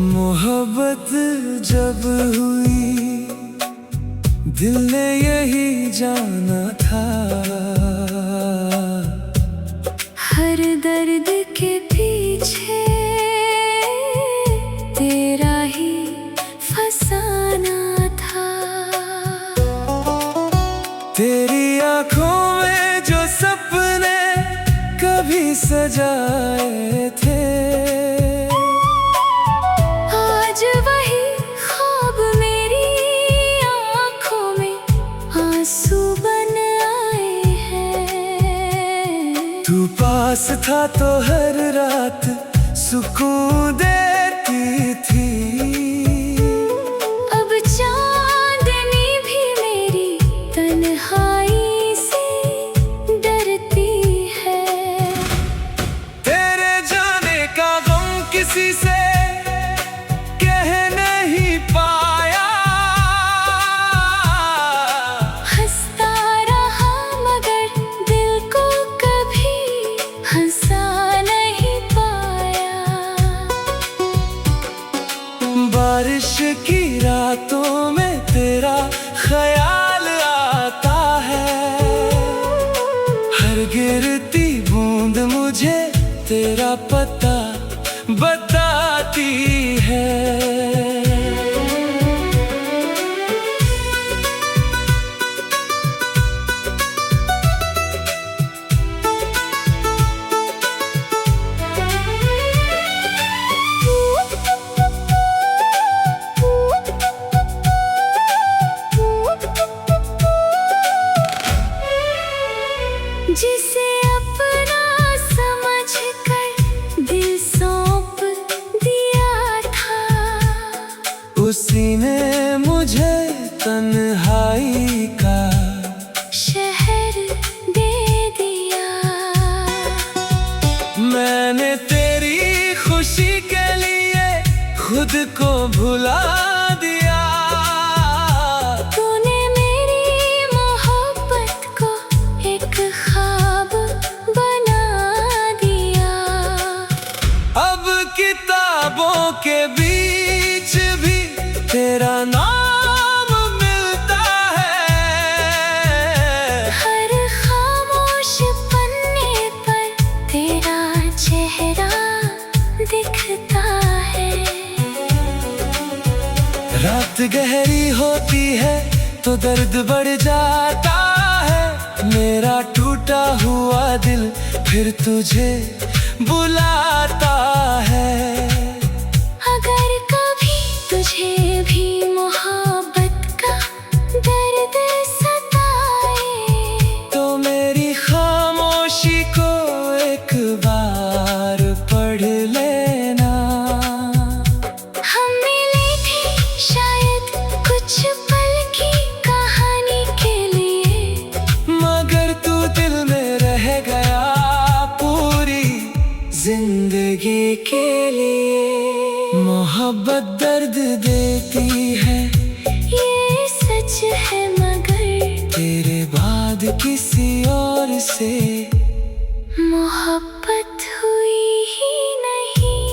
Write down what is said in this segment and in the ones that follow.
मोहब्बत जब हुई दिल ने यही जाना था, हर दर्द के पीछे तेरा ही फसाना था। तेरी आंखों में जो सपने कभी सजाए थे, आज वही ख्वाब मेरी आंखों में आंसू बन आए हैं। तू पास था तो हर रात सुकून देती थी, अब चांदनी भी मेरी तन्हाई से डरती है। तेरे जाने का गम किसी से कह नहीं पाया, हंसता रहा मगर दिल को कभी हंसा नहीं पाया। बारिश की रातों में तेरा ख्याल आता है, हर गिरती बूंद मुझे तेरा पता बताती है। जिसे अपना समझकर दिल सौंप दिया था, उसी ने मुझे तन्हाई का शहर दे दिया। मैंने तेरी खुशी के लिए खुद को भुला दिया। तूने मेरी मोहब्बत को एक ख्वाब बना दिया। अब किताबों के बीच भी तेरा नाम मिलता है, हर खामोश पन्ने पर तेरा चेहरा दिखता है। रात गहरी होती है तो दर्द बढ़ जाता है, मेरा टूटा हुआ दिल फिर तुझे बुलाता है। अगर कभी तुझे भी मोहब्बत का दर्द सताए, तो मेरी खामोशी को एक बार पढ़ लेना। हम मिले थे शायद कुछ पल की कहानी के लिए, मगर तू दिल में रह गया पूरी जिंदगी के लिए। मोहब्बत दर्द देती है ये सच है, मगर तेरे बाद किसी और से मोहब्बत हुई ही नहीं।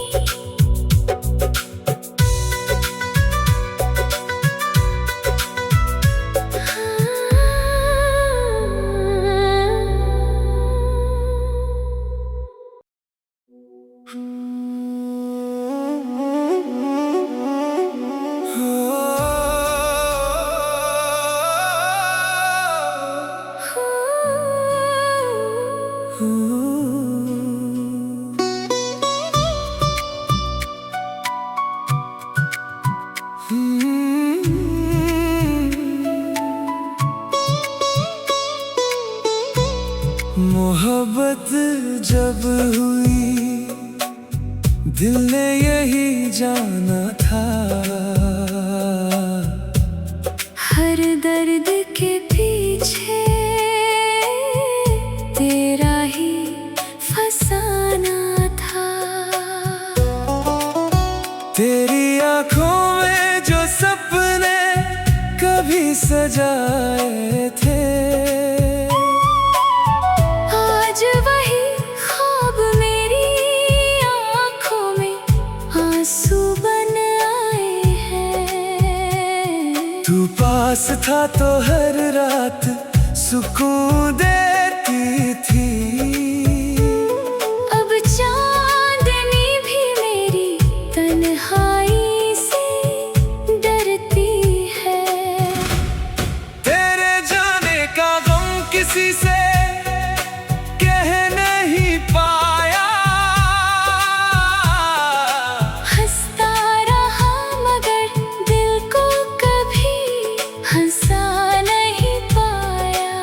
मोहब्बत जब हुई दिल ने यही जाना था, कभी सजाए थे। आज वही ख्वाब मेरी आँखों में आंसू बन आए हैं। तू पास था तो हर रात सुकून देती थी। अब चांदनी भी मेरी तन्हाई से डरती है। तेरे जाने का गम किसी से कह नहीं पाया। हंसता रहा मगर दिल को कभी हंसा नहीं पाया।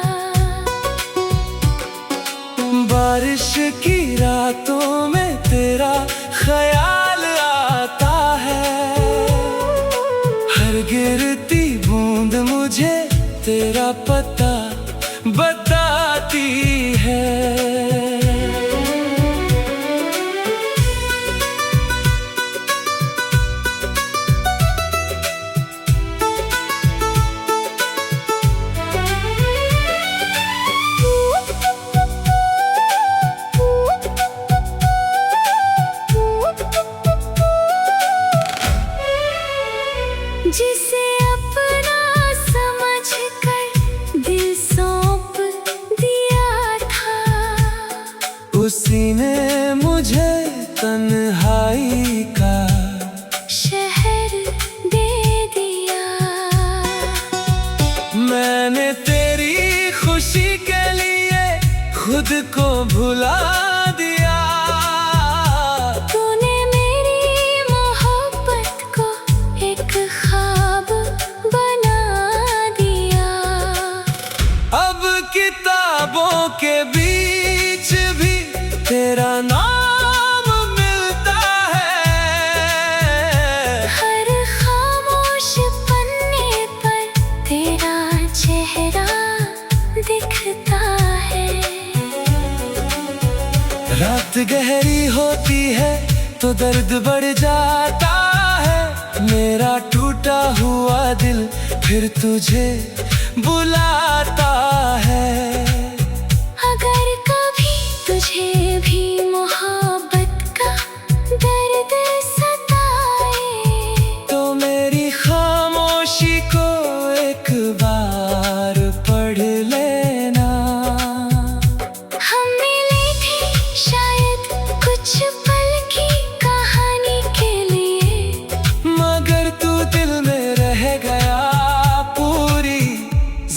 बारिश की रातों में तेरा ख्याल आता है। हर गिरती बूंद मुझे तेरा पता बताती है। जिसे अपना समझकर दिल सौंप दिया था, उसी ने मुझे तन्हाई का शहर दे दिया। मैंने तेरी खुशी के लिए खुद को भुला दिया। तूने मेरी मोहब्बत को एक ख्वाब बना दिया। अब किताबों के बीच भी तेरा नाम मिलता है। हर खामोश पन्ने पर तेरा चेहरा दिखता है। रात गहरी होती है तो दर्द बढ़ जाता है। मेरा टूटा हुआ दिल फिर तुझे बुलाता है। अगर कभी तुझे भी मोहब्बत का दर्द सताए, तो मेरी खामोशी को एक बार पढ़ लेना। हम मिले थे शायद कुछ पल की कहानी के लिए, मगर तू दिल में रह गया पूरी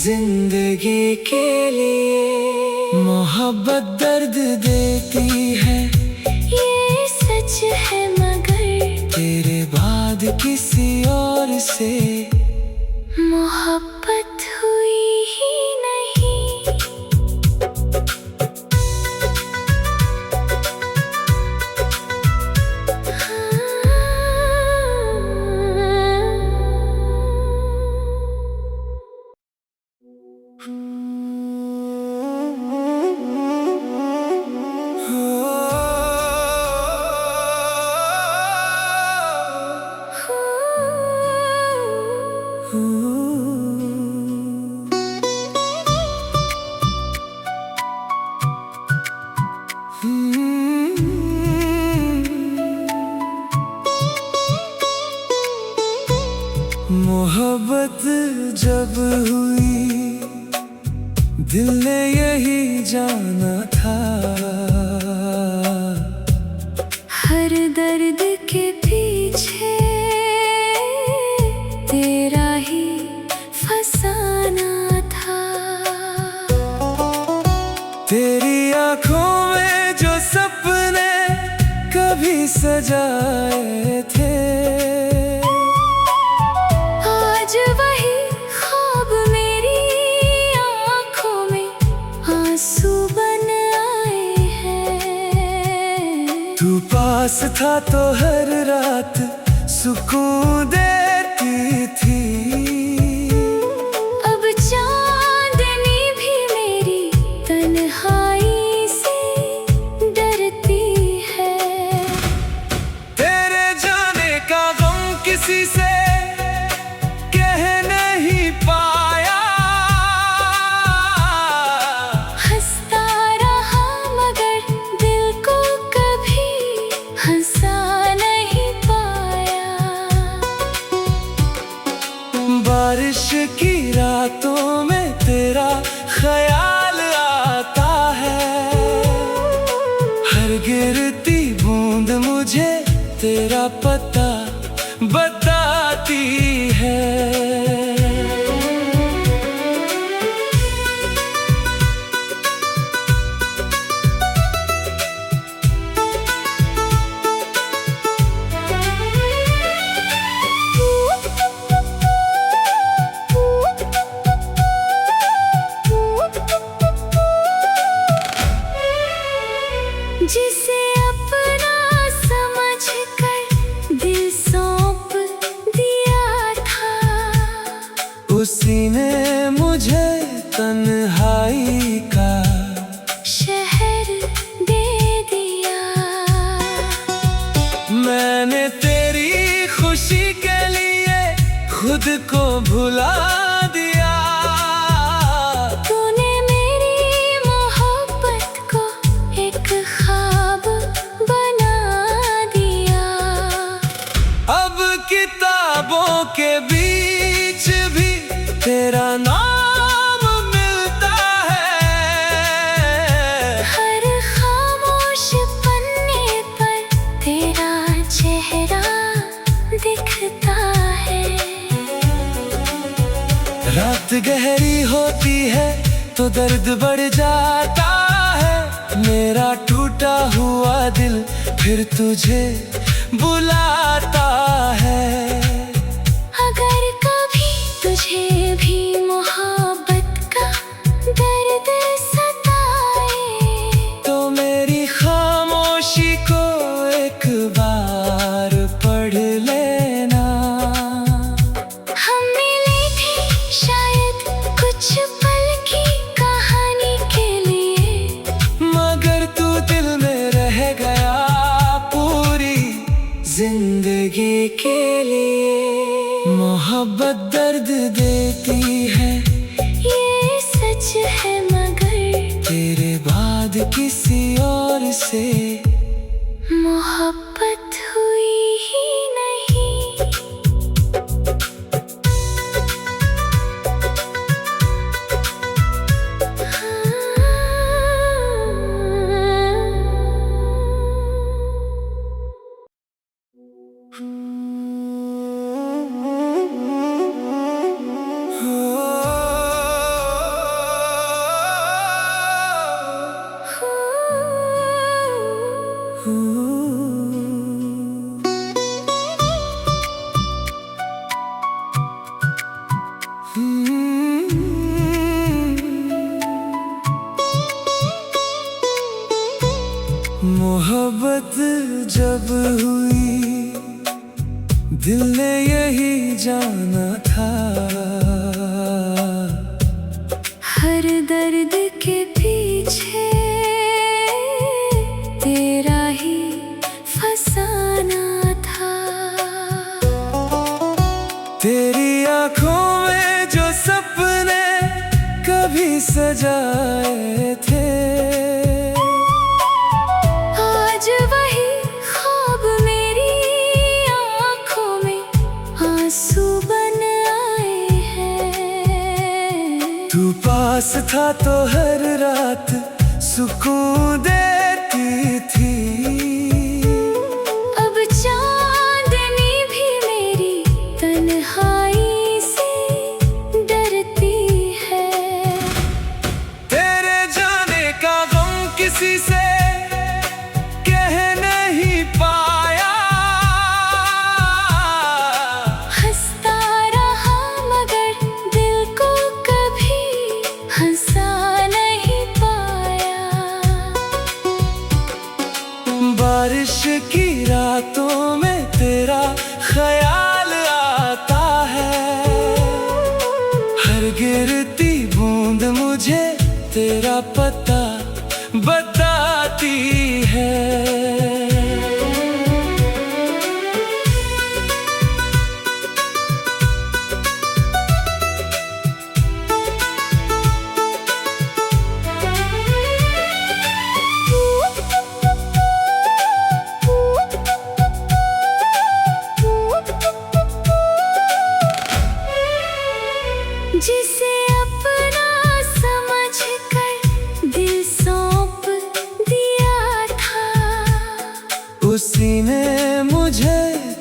जिंदगी के लिए। मोहब्बत दर्द देती है ये सच है, मगर तेरे बाद किसी और से मोहब्बत हुई ही नहीं। मोहब्बत जब हुई दिल ने यही जाना था। हर दर्द के पीछे तेरा ही फसाना था। तेरी आंखों में जो सपने कभी सजाए थे, आज वही ख्वाब मेरी आँखों में आंसू बन आए हैं। तू पास था तो हर रात सुकून देती थी। अब चांदनी भी मेरी तन्हाई से डरती है। तेरे जाने का गम किसी से कह नहीं पा बारिश की रातों में तेरा ख्याल आता है, हर गिरती बूंद मुझे तेरा पता बताती है। जिसे अपना समझकर दिल सौंप दिया था, उसी ने मुझे तन्हाई का शहर दे दिया। मैंने तेरी खुशी के लिए खुद को भुला दिया। तूने मेरी मोहब्बत को एक ख्वाब बना दिया। अब किताबों के बीच भी तेरा नाम मिलता है, हर खामोश पन्ने पर तेरा चेहरा दिखता है। रात गहरी होती है तो दर्द बढ़ जाता है, मेरा टूटा हुआ दिल फिर तुझे बुलाता है। अगर कभी तुझे भी मोहब्बत का दर्द सताए, तो मेरी खामोशी को एक बार पढ़ लेना। हम मिले थे शायद कुछ पल की कहानी के लिए, मगर तू दिल में रह गया पूरी जिंदगी के लिए। मोहब्बत दर्द देती है ये सच है, मगर तेरे बाद किसी और से मोहब्बत हुई ही नहीं। मोहब्बत जब हुई दिल ने यही जाना था, हर दर्द के पीछे तेरा ही फसाना था। तेरी आंखों में जो सपने कभी सजाए थे, आज वही ख्वाब मेरी आँखों में आंसू बन आए हैं। तू पास था तो हर रात सुकून देती थी, अब चांदनी भी मेरी तन्हाई से डरती है। तेरे जाने का गम किसी से कह नहीं पाया, हंसता रहा मगर दिल को कभी हंसा नहीं पाया। बारिश की रातों में तेरा ख्याल आता है, हर गिरती बूंद मुझे तेरा पता बताती है। जिसे अपना समझकर दिल सौंप दिया था, उसी ने मुझे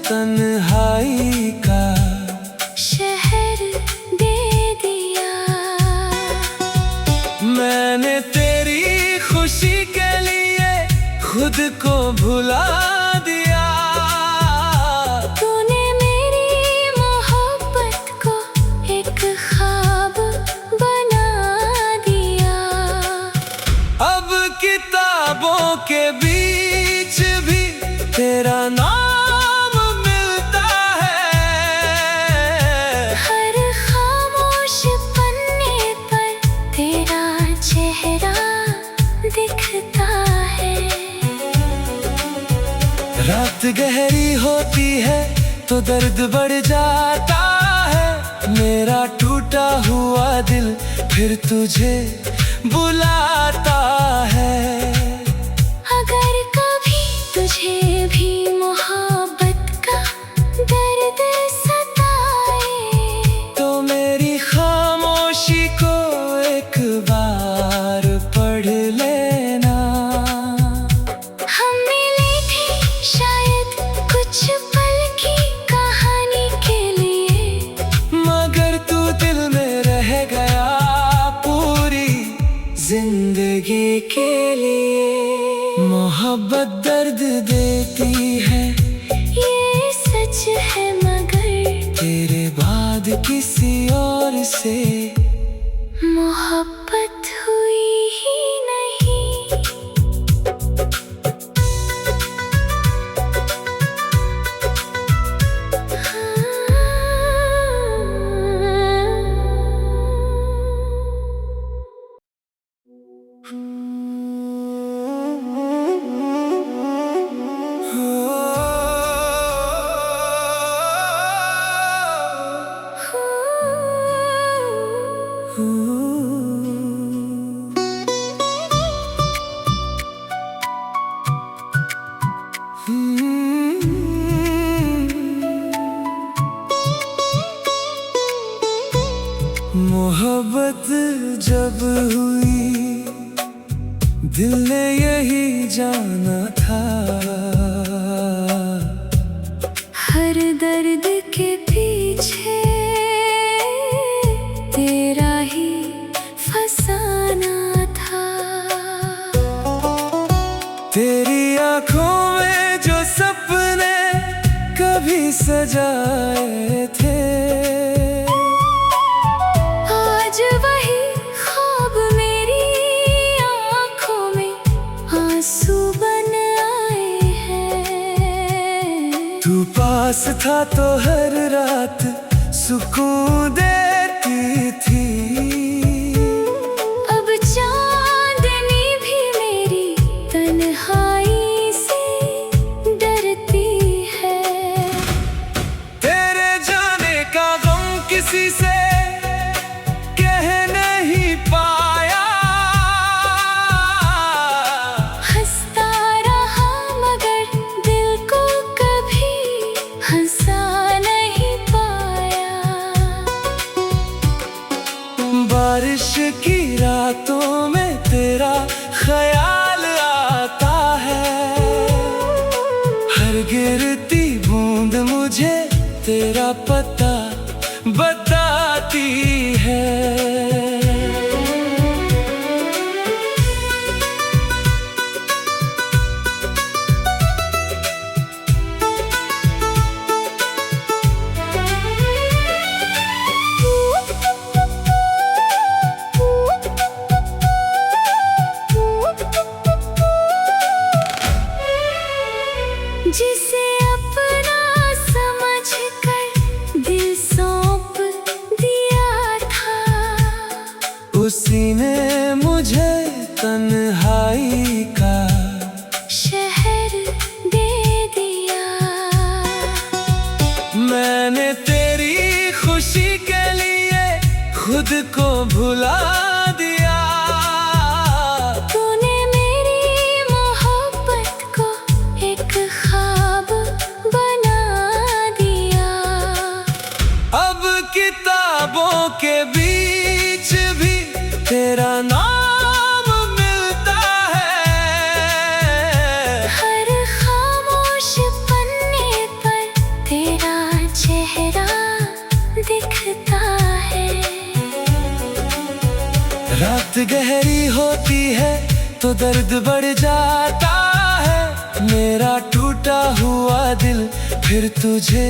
तन्हाई का शहर दे दिया। मैंने तेरी खुशी के लिए खुद को भुला दिया। तूने मेरी मोहब्बत को एक ख्वाब बना दिया। अब किताबों के बीच भी तेरा नाम मिलता है। हर खामोश पन्ने पर तेरा चेहरा दिखता है। रात गहरी होती है तो दर्द बढ़ जाता है। मेरा टूटा हुआ दिल फिर तुझे बुलाता है। अगर कभी तुझे भी मोहब्बत का दर्द सताए, तो मेरी खामोशी को एक बार पढ़ लेना। हम मिले थे शायद कुछ पल की कहानी के लिए, मगर तू दिल में रह गया पूरी जिंदगी के लिए। मोहब्बत दर्द देती है, ये सच है, मगर तेरे बाद किसी और से मोहब्बत हुई ही नहीं। मोहब्बत जब हुई दिल ने यही जाना था। हर दर्द के पीछे तेरा ही फसाना था। तेरी आंखों में जो सपने कभी सजाए थे, आज वही ख्वाब मेरी आँखों में आंसू बन आए हैं। तू पास था तो हर रात सुकून देती थी। अब चांदनी भी मेरी तन्हाई से डरती है। तेरे जाने का गम किसी से कह नहीं पाया। हंसता रहा मगर दिल को कभी हंसा नहीं पाया। बारिश की रातों में तेरा ख्याल आता है। हर गिरती बूंद मुझे तेरा पता बताती है। जिसे अपना समझकर दिल सौंप दिया था, उसी ने मुझे तन्हाई का शहर दे दिया। मैंने तेरी खुशी के लिए खुद को भुला दिया। तूने मेरी मोहब्बत को एक ख्वाब बना दिया। अब किताबों के बीच गहरी होती है तो दर्द बढ़ जाता है। मेरा टूटा हुआ दिल फिर तुझे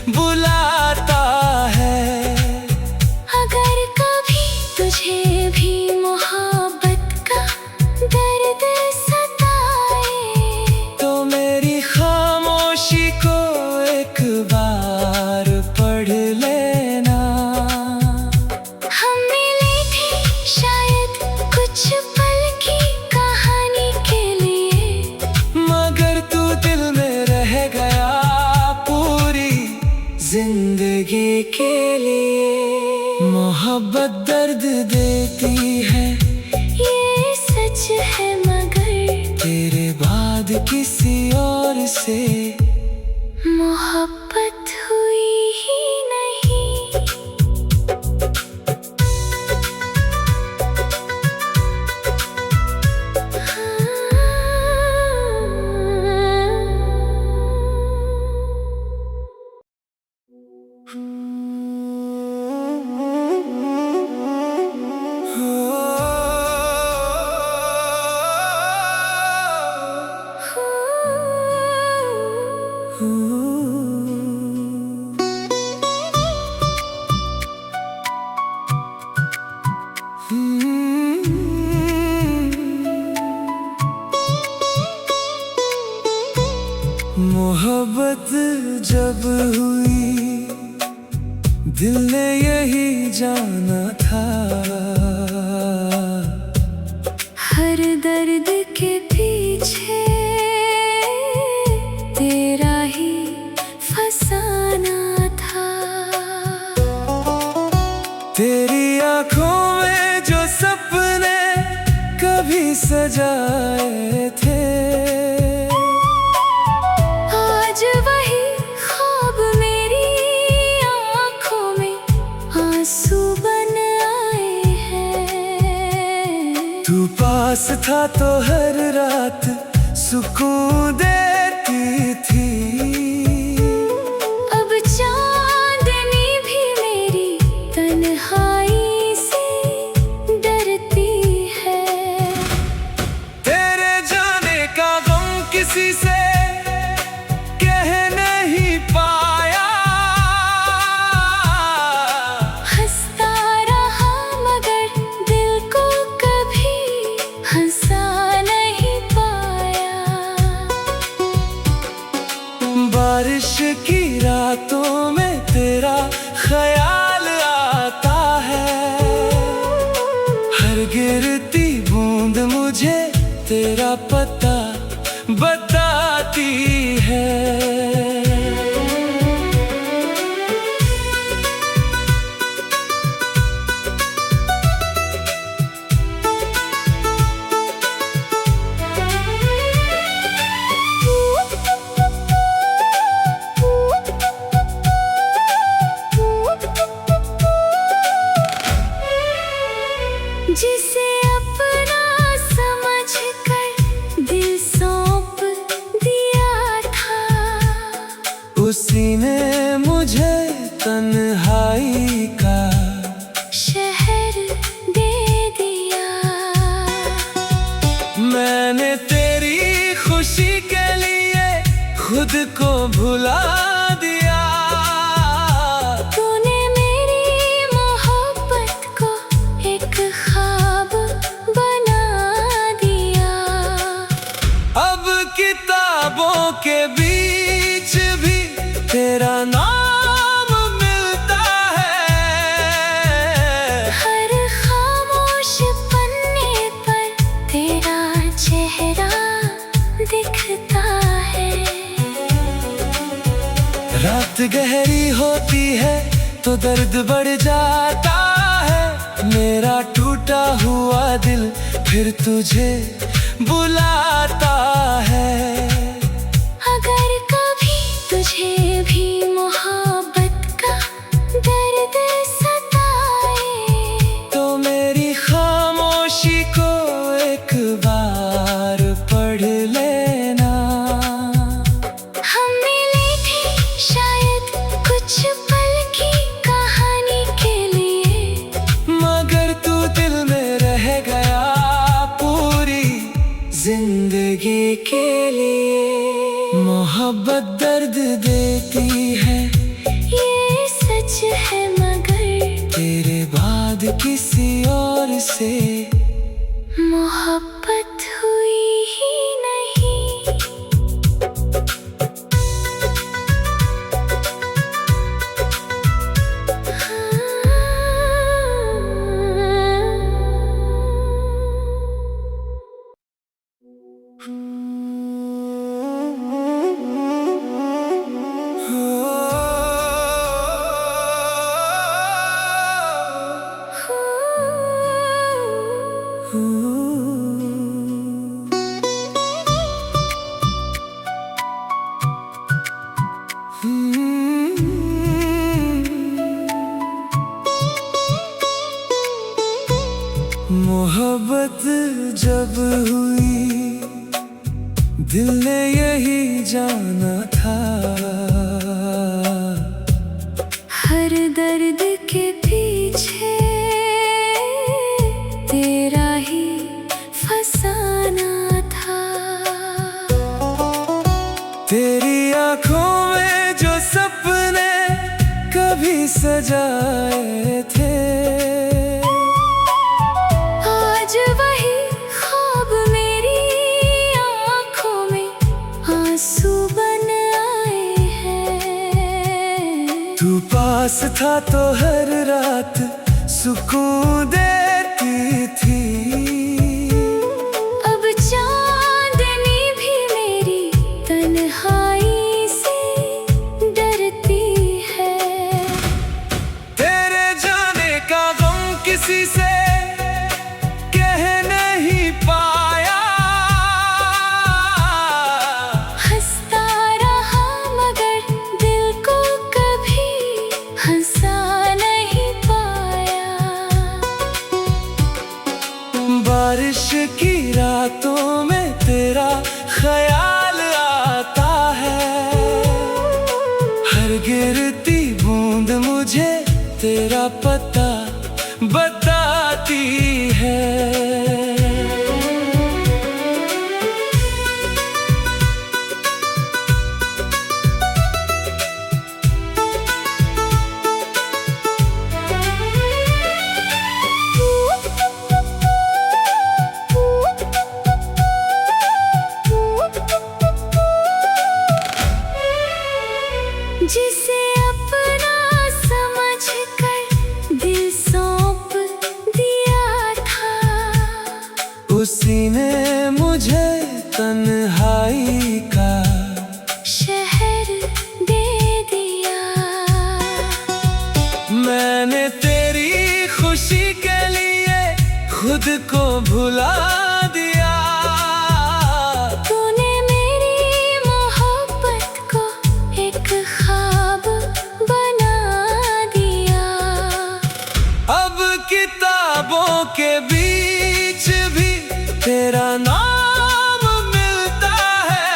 बुलाता है। अगर कभी तुझे भी मोहब्बत का दर्द सताए तो मेरी खामोशी को एक बार पढ़ लेना। हम मिले थे शायद कुछ पल की कहानी के लिए, मगर तू दिल में रह गया पूरी जिंदगी के लिए। मोहब्बत दर्द देती है ये सच है, मगर तेरे बाद किसी और से मोहब्बत हुई ही नहीं। मोहब्बत जब हुई दिल ने यही जाना था। हर दर्द के पीछे तेरा ही फसाना था। तेरी आंखों में जो सपने कभी सजाए थे, आज वही ख्वाब मेरी आँखों में आंसू बन आए हैं। तू पास था तो हर रात सुकून देती थी। अब चांदनी भी मेरी तन्हाई से डरती है। तेरे जाने का गम किसी से कह नहीं पाया। हंसता रहा मगर दिल को कभी हंसा नहीं पाया। बारिश की रातों में तेरा ख्याल आता है। हर गिरती बूंद मुझे तेरा पता बताती है। जिसे अपना समझकर दिल सौंप दिया था, उसी ने मुझे तन्हाई का शहर दे दिया। मैंने तेरी खुशी के लिए खुद को भुला दिया। तूने मेरी मोहब्बत को एक ख्वाब बना दिया। अब किताबों के बीच भी तेरा नाम मिलता है। हर खामोश पन्ने पर तेरा चेहरा दिखता है। रात गहरी होती है तो दर्द बढ़ जाता है। मेरा टूटा हुआ दिल फिर तुझे बुलाता है। अगर कभी तुझे भी मोहब्बत का दर्द सताए तो मेरी खामोशी को एक बार पढ़ लेना। हम मिले थे शायद कुछ पल की कहानी के लिए, मगर तू दिल में रह किसी और से मोहब्बत हुई ही नहीं। मोहब्बत जब हुई दिल ने यही जाना था, हर दर्द के पीछे तेरा ही फसाना था। तेरी आंखों में जो सपने कभी सजाए थे, आज वही ख्वाब मेरी आंखों में आंसू बन आए हैं। तू पास था तो हर रात सुकून देती थी, अब चांदनी भी मेरी तन्हाई से डरती है। तेरे जाने का गम किसी से कह नहीं पाया, हंसता रहा मगर दिल को कभी हंसा नहीं पाया। बारिश की रातों में तेरा ख्याल आता है, हर गिरती बूंद मुझे तेरा पता बताती है। जिसे अपना समझकर दिल सौंप दिया था, उसी ने मुझे तन्हाई का शहर दे दिया। मैंने तेरी खुशी के लिए खुद को भुला दिया। तूने मेरी मोहब्बत को एक ख्वाब बना दिया। अब किताबों के बीच भी तेरा नाम मिलता है,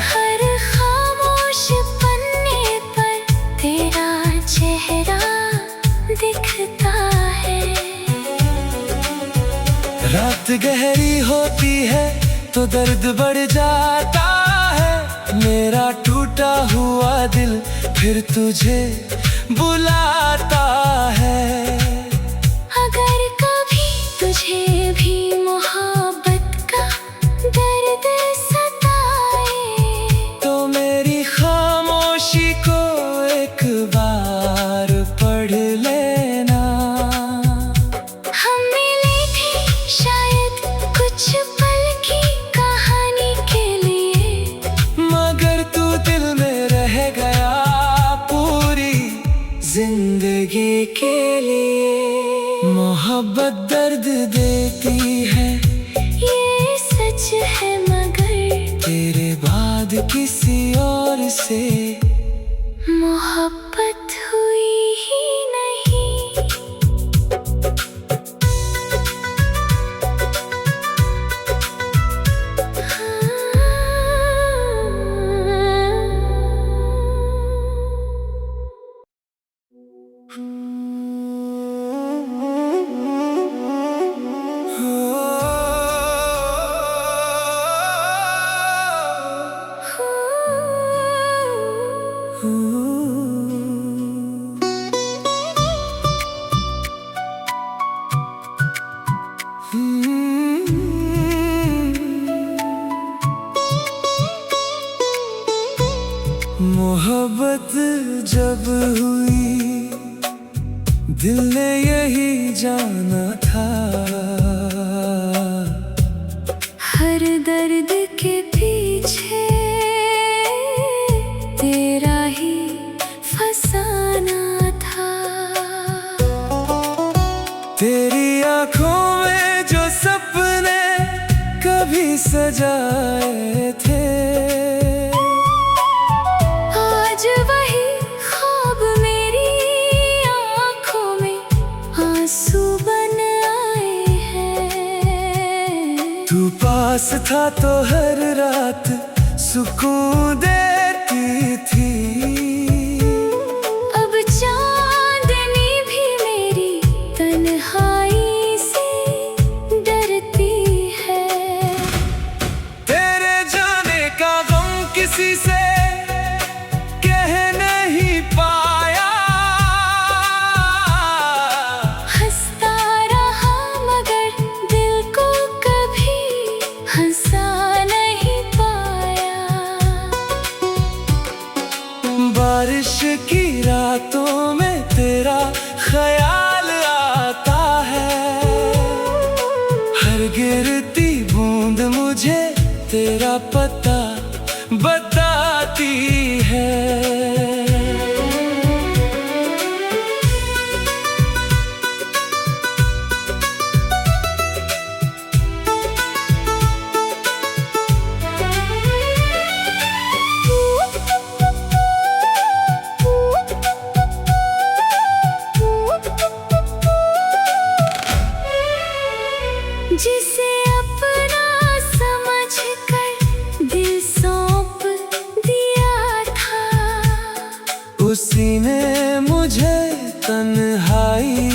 हर खामोश पन्ने पर तेरा चेहरा दिखता है। रात गहरी होती है तो दर्द बढ़ जाता है, मेरा टूटा हुआ दिल फिर तुझे बुलाता है। अगर कभी तुझे भी मोहब्बत का दर्द सताए, तो मेरी खामोशी को एक बार पढ़ लेना। हम मिले थे शायद कुछ पल की कहानी के लिए, मगर तू दिल में रह गया पूरी जिंदगी के लिए। मोहब्बत दर्द देती है ये सच है, मगर तेरे बाद किसी और से मोहब्बत हुई ही नहीं। दिल ने यही जाना था। हर दर्द के पीछे तेरा ही फसाना था। तेरी आंखों में जो सपने कभी सजाए थे, आज वही ख्वाब मेरी आंखों में आंसू बन आए हैं। तू पास था तो हर रात सुकून देती थी। अब चांदनी भी मेरी तन्हाई से डरती है। तेरे जाने का गम किसी से कह नहीं पाया। हंसता रहा मगर दिल को कभी हंसा नहीं पाया। बारिश की रातों में तेरा ख्याल आता है। हर गिरती बूंद मुझे तेरा पता बताती है। जिसे अपना समझकर दिल सौंप दिया था, उसी ने मुझे तन्हाई